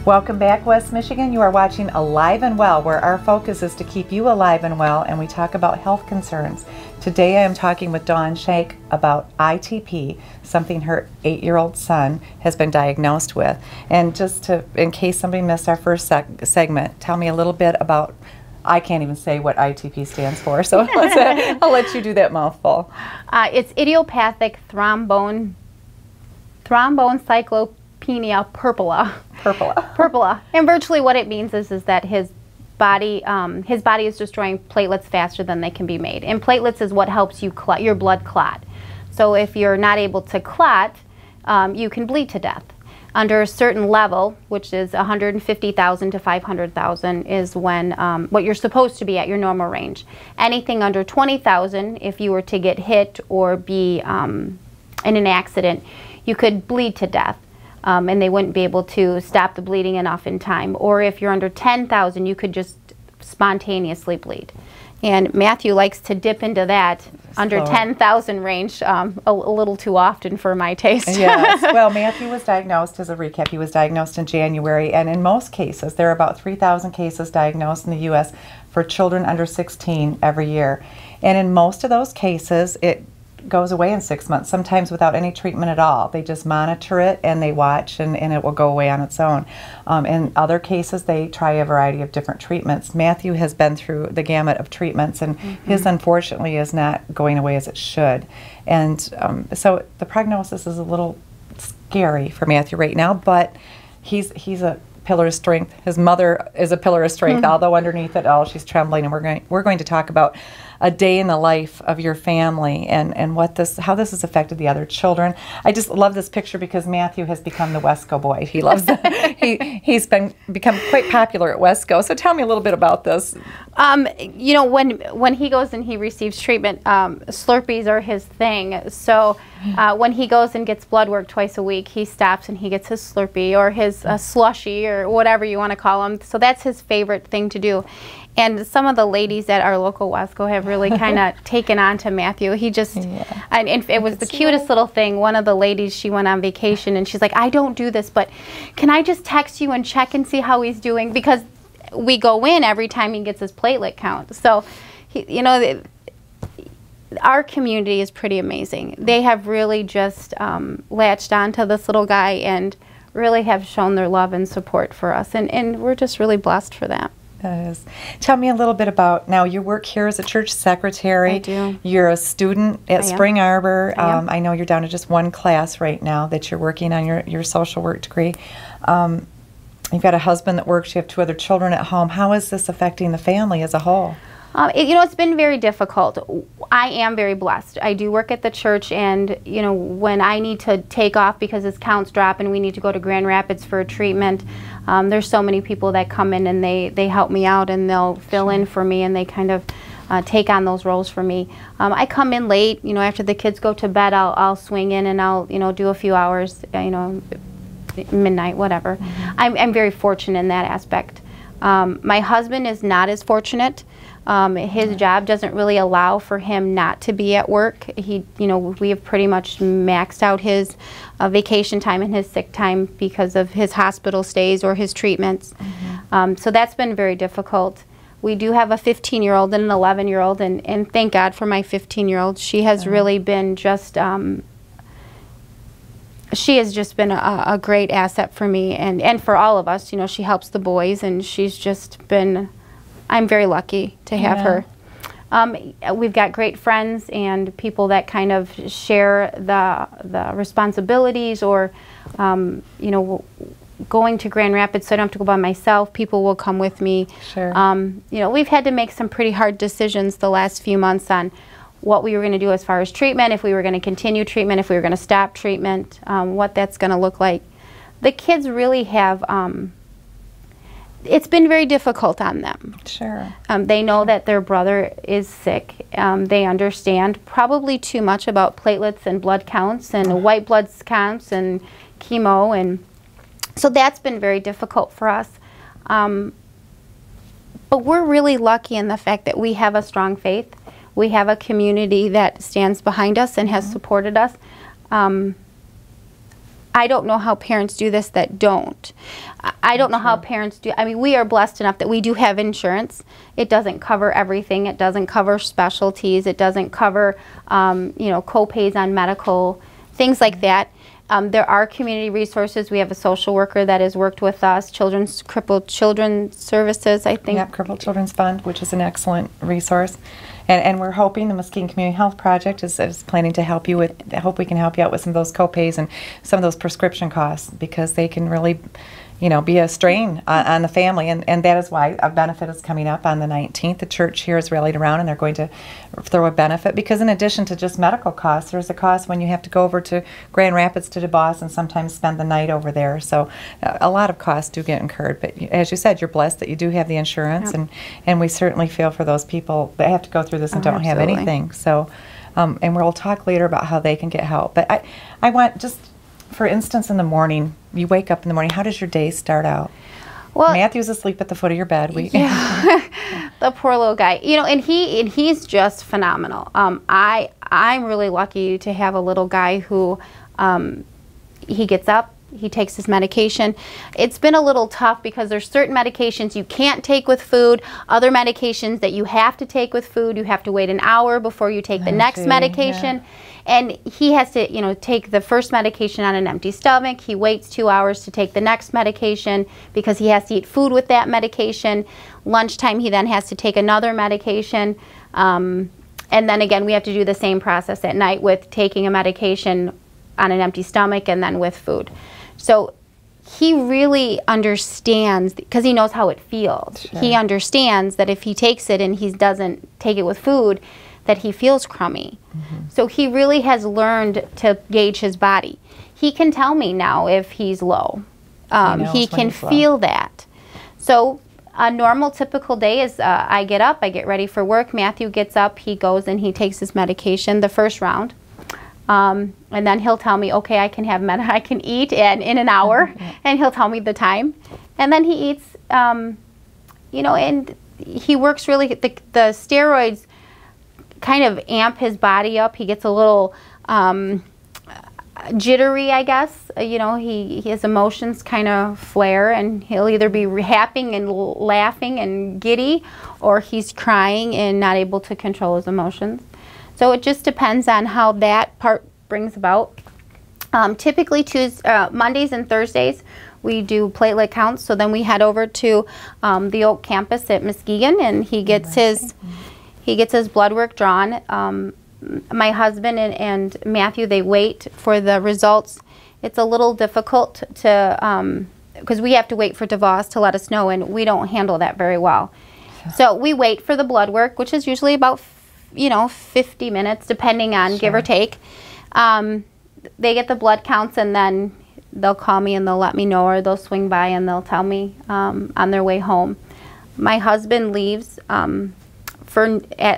Welcome back, West Michigan. You are watching Alive and Well, where our focus is to keep you alive and well, and we talk about health concerns. Today I am talking with Dawn Shank about ITP, something her 8-year-old son has been diagnosed with. And just to, in case somebody missed our first segment, tell me a little bit about, I can't even say what ITP stands for, so I'll let you do that mouthful. It's idiopathic thrombocytopenia purpura. And virtually what it means is that his body is destroying platelets faster than they can be made. And platelets is what helps you clot, your blood clot. So if you're not able to clot, you can bleed to death. Under a certain level, which is 150,000 to 500,000, is when what you're supposed to be at your normal range. Anything under 20,000, if you were to get hit or be in an accident, you could bleed to death. And they wouldn't be able to stop the bleeding enough in time. Or if you're under 10,000, you could just spontaneously bleed. And Matthew likes to dip into that under 10,000 range a little too often for my taste. Yes. Well, Matthew was diagnosed, as a recap, he was diagnosed in January, and in most cases, there are about 3,000 cases diagnosed in the U.S. for children under 16 every year. And in most of those cases, it goes away in 6 months, sometimes without any treatment at all. They just monitor it and they watch, and it will go away on its own. In other cases, they try a variety of different treatments. Matthew has been through the gamut of treatments, and his, unfortunately, is not going away as it should. And so the prognosis is a little scary for Matthew right now, but he's a pillar of strength. His mother is a pillar of strength, although underneath it all, she's trembling. And we're going to talk about a day in the life of your family and how this has affected the other children. I just love this picture because Matthew has become the Wesco boy. He loves he's become quite popular at Wesco. So tell me a little bit about this. You know, when he goes and he receives treatment, Slurpees are his thing. So when he goes and gets blood work twice a week, he stops and he gets his Slurpee or his slushy or whatever you want to call them. So that's his favorite thing to do. And some of the ladies at our local Wesco have really kind of taken on to Matthew. He just, and it was the cutest little thing. One of the ladies, she went on vacation and she's like, I don't do this, but can I just text you and check and see how he's doing? Because we go in every time he gets his platelet count. So, you know, our community is pretty amazing. They have really just latched onto this little guy and really have shown their love and support for us. And we're just really blessed for that. That is. Tell me a little bit about, now you work here as a church secretary. I do. You're a student at Spring Arbor. I know you're down to just one class right now that you're working on your social work degree. You've got a husband that works. You have 2 other children at home. How is this affecting the family as a whole? You know, it's been very difficult. I am very blessed. I do work at the church, and you know, when I need to take off because his counts drop and we need to go to Grand Rapids for a treatment, there's so many people that come in and they help me out and they'll fill in for me, and they kind of take on those roles for me. I come in late, you know, after the kids go to bed, I'll swing in and I'll, you know, do a few hours, you know, midnight, whatever. I'm very fortunate in that aspect. My husband is not as fortunate. His job doesn't really allow for him not to be at work. You know, we have pretty much maxed out his vacation time and his sick time because of his hospital stays or his treatments. So that's been very difficult. We do have a 15-year-old and an 11-year-old, and thank God for my 15-year-old. She has really been just, she has just been a great asset for me and for all of us. You know, she helps the boys, and she's just been, I'm very lucky to have her. We've got great friends and people that kind of share the responsibilities, or you know, going to Grand Rapids so I don't have to go by myself. People will come with me. Sure. You know, we've had to make some pretty hard decisions the last few months on what we were going to do as far as treatment, if we were going to continue treatment, if we were going to stop treatment, what that's going to look like. The kids really have, it's been very difficult on them. Sure. They know that their brother is sick. They understand probably too much about platelets and blood counts and white blood counts and chemo, and so that's been very difficult for us. But we're really lucky in the fact that we have a strong faith. We have a community that stands behind us and has supported us. I don't know how parents do this that don't. I don't know how parents do. I mean, we are blessed enough that we do have insurance. It doesn't cover everything. It doesn't cover specialties. It doesn't cover, you know, co-pays on medical, things like that. There are community resources. We have a social worker that has worked with us, Crippled Children Services, I think. Yep, Crippled Children's Fund, which is an excellent resource. And we're hoping the Muskegon Community Health Project is planning to help you with, I hope we can help you out with some of those co-pays and some of those prescription costs, because they can really, you know, be a strain on the family. And that is why a benefit is coming up on the 19th. The church here is rallied around, and they're going to throw a benefit, because in addition to just medical costs, there's a cost when you have to go over to Grand Rapids to DeBoss and sometimes spend the night over there. So a lot of costs do get incurred. But as you said, you're blessed that you do have the insurance, and we certainly feel for those people that have to go through this and don't have anything. So, and we'll talk later about how they can get help. But I want, just for instance, in the morning, you wake up in the morning, how does your day start out? Well, Matthew's asleep at the foot of your bed. The poor little guy. You know, and he's just phenomenal. I'm really lucky to have a little guy who he gets up, he takes his medication. It's been a little tough because there's certain medications you can't take with food, other medications that you have to take with food. You have to wait an hour before you take the next medication. And he has to, you know, take the first medication on an empty stomach. He waits 2 hours to take the next medication because he has to eat food with that medication. Lunchtime, he then has to take another medication. And then again, we have to do the same process at night with taking a medication on an empty stomach and then with food. So he really understands, because he knows how it feels. Sure. He understands that if he takes it and he doesn't take it with food, that he feels crummy. So he really has learned to gauge his body. He can tell me now if he's low. He can feel that. So a normal typical day is I get up, I get ready for work. Matthew gets up, he goes and he takes his medication the first round. And then he'll tell me, okay, I can eat in an hour, and he'll tell me the time. And then he eats, you know, and he works really, the steroids kind of amp his body up. He gets a little jittery, I guess. You know, his emotions kind of flare, and he'll either be happy and laughing and giddy, or he's crying and not able to control his emotions. So it just depends on how that part brings about. Typically Mondays and Thursdays we do platelet counts, so then we head over to the Oak campus at Muskegon, and he gets his blood work drawn. My husband and Matthew, they wait for the results. It's a little difficult to, because we have to wait for DeVos to let us know, and we don't handle that very well. So we wait for the blood work, which is usually about 50 minutes, depending on give or take. They get the blood counts, and then they'll call me and they'll let me know, or they'll swing by and they'll tell me on their way home. My husband leaves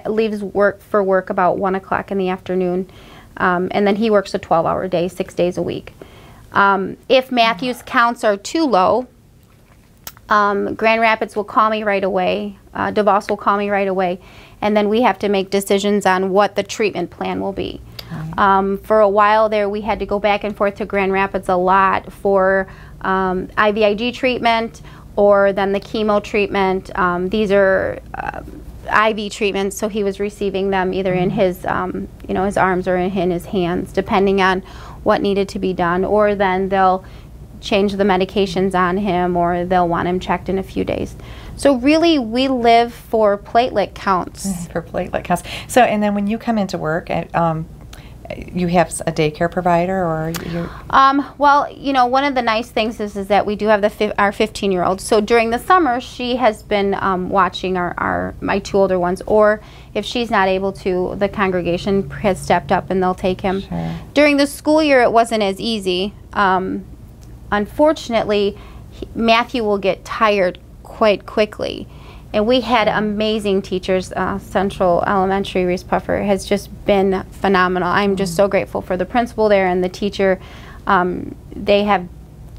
leaves work for work about 1 o'clock in the afternoon, and then he works a 12-hour day, 6 days a week. If Matthew's counts are too low, Grand Rapids will call me right away. DeVos will call me right away, and then we have to make decisions on what the treatment plan will be. For a while there, we had to go back and forth to Grand Rapids a lot for IVIG treatment, or then the chemo treatment. These are IV treatments, so he was receiving them either in his, his arms or in his hands, depending on what needed to be done. Or then they'll change the medications on him, or they'll want him checked in a few days. So really, we live for platelet counts. For platelet counts. So, and then when you come into work, you have a daycare provider, or you? Well, one of the nice things is that we do have our 15-year-old. So during the summer, she has been watching my two older ones, or if she's not able to, the congregation has stepped up and they'll take him. Sure. During the school year, it wasn't as easy. Unfortunately, Matthew will get tired quite quickly. And we had amazing teachers. Central Elementary, Reese Puffer, has just been phenomenal. I'm just so grateful for the principal there and the teacher. They have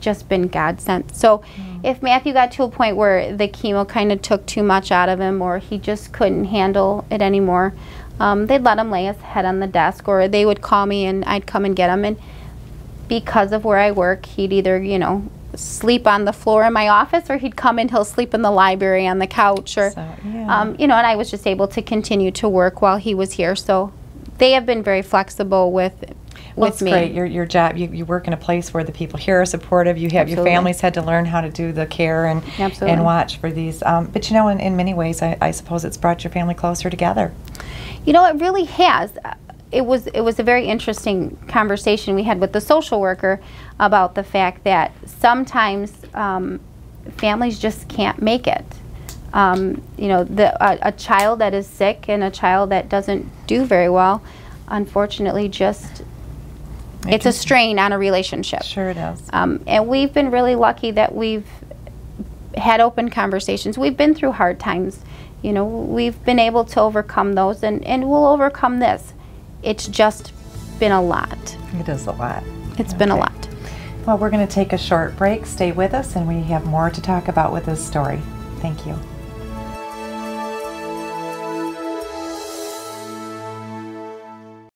just been God sent. So if Matthew got to a point where the chemo kind of took too much out of him, or he just couldn't handle it anymore, they'd let him lay his head on the desk, or they would call me and I'd come and get him. And because of where I work, he'd either, you know, sleep on the floor in my office, or he'd come in, he'll sleep in the library on the couch, or, So, yeah. you know, and I was just able to continue to work while he was here. So they have been very flexible with It's me. great. Your job, you work in a place where the people here are supportive. You have your Absolutely. families had to learn how to do the care and Absolutely. watch for these. But you know, in many ways, I suppose it's brought your family closer together. You know, it really has. It was a very interesting conversation we had with the social worker about the fact that sometimes families just can't make it. You know, a child that is sick and a child that doesn't do very well, unfortunately, just it's a strain on a relationship. Sure it is. And we've been really lucky that we've had open conversations. We've been through hard times. You know, we've been able to overcome those, and we'll overcome this. It's just been a lot. It is a lot. It's been a lot. Well, we're going to take a short break. Stay with us, and we have more to talk about with this story. Thank you.